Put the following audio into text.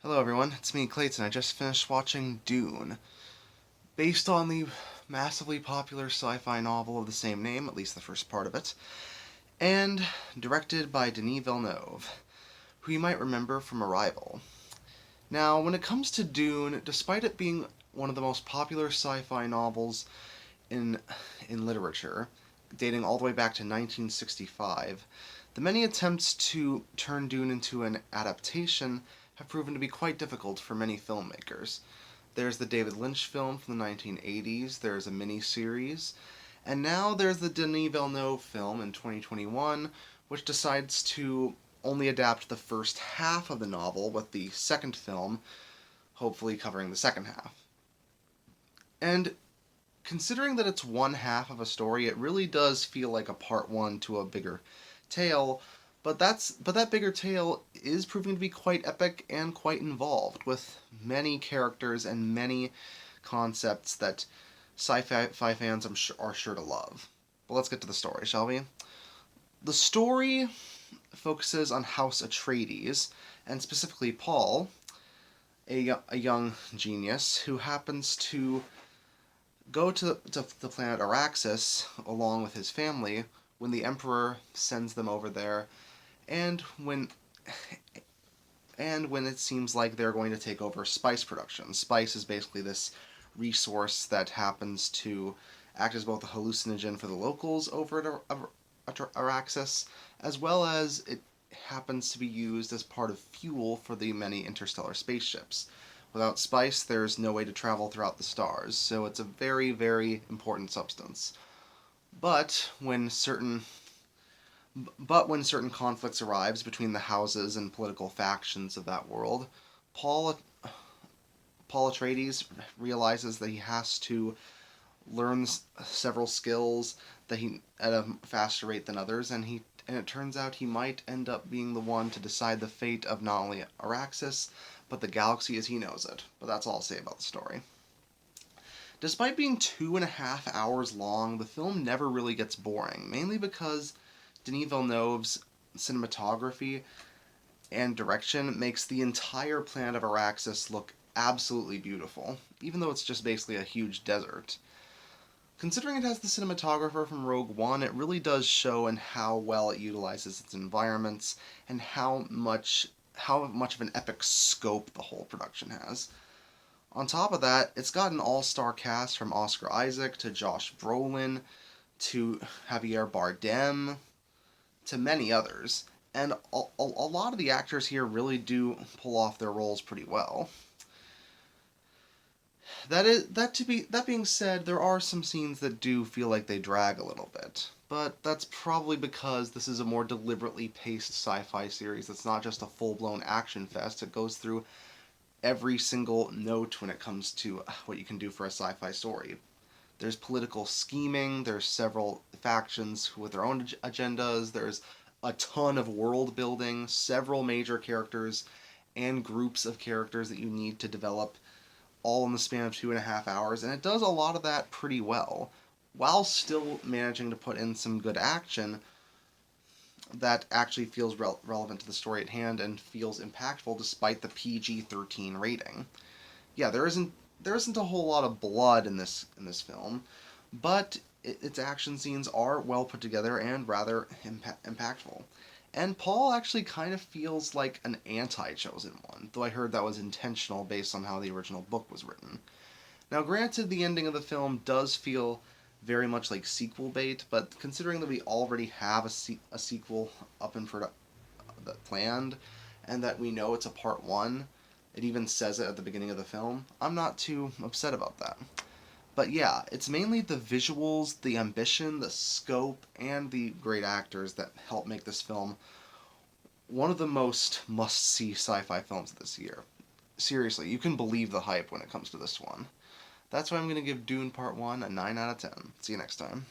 Hello everyone, it's me Clayton. I just finished watching Dune, based on the massively popular sci-fi novel of the same name, at least the first part of it, and directed by Denis Villeneuve, who you might remember from Arrival. Now, when it comes to Dune, despite it being one of the most popular sci-fi novels in literature, dating all the way back to 1965, the many attempts to turn Dune into an adaptation have proven to be quite difficult for many filmmakers. There's the David Lynch film from the 1980s, there's a mini-series, and now there's the Denis Villeneuve film in 2021, which decides to only adapt the first half of the novel, with the second film hopefully covering the second half. And considering that it's one half of a story, it really does feel like a part one to a bigger tale. But that bigger tale is proving to be quite epic and quite involved, with many characters and many concepts that sci-fi fans are sure to love. But let's get to the story, shall we? The story focuses on House Atreides, and specifically Paul, a young genius who happens to go to the planet Araxis along with his family when the Emperor sends them over there, and when it seems like they're going to take over spice production. Spice is basically this resource that happens to act as both a hallucinogen for the locals over at Araxis, as well as it happens to be used as part of fuel for the many interstellar spaceships. Without spice, there's no way to travel throughout the stars, so it's a very, very important substance. But when certain when certain conflicts arise between the houses and political factions of that world, Paul Paul Atreides realizes that he has to learn several skills that he at a faster rate than others, and it turns out he might end up being the one to decide the fate of not only Araxis but the galaxy as he knows it. But that's all I'll say about the story. Despite being 2.5 hours long, the film never really gets boring, mainly because Denis Villeneuve's cinematography and direction makes the entire planet of Araxis look absolutely beautiful, even though it's just basically a huge desert. Considering it has the cinematographer from Rogue One, it really does show in how well it utilizes its environments and how much of an epic scope the whole production has. On top of that, it's got an all-star cast from Oscar Isaac to Josh Brolin to Javier Bardem to many others, and a lot of the actors here really do pull off their roles pretty well. That being said, there are some scenes that do feel like they drag a little bit, but that's probably because this is a more deliberately paced sci-fi series that's not just a full-blown action fest. It goes through every single note when it comes to what you can do for a sci-fi story. There's political scheming, there's several factions with their own agendas, there's a ton of world building, several major characters, and groups of characters that you need to develop all in the span of 2.5 hours, and it does a lot of that pretty well, while still managing to put in some good action that actually feels relevant to the story at hand and feels impactful despite the PG-13 rating. Yeah, there isn't a whole lot of blood in this film, but its action scenes are well put together and rather impactful. And Paul actually kind of feels like an anti-Chosen One, though I heard that was intentional based on how the original book was written. Now, granted, the ending of the film does feel very much like sequel bait, but considering that we already have a sequel up in planned, and that we know it's a part one, it even says it at the beginning of the film, I'm not too upset about that. But yeah, it's mainly the visuals, the ambition, the scope, and the great actors that help make this film one of the most must-see sci-fi films of this year. Seriously, you can believe the hype when it comes to this one. That's why I'm going to give Dune Part 1 a 9 out of 10. See you next time.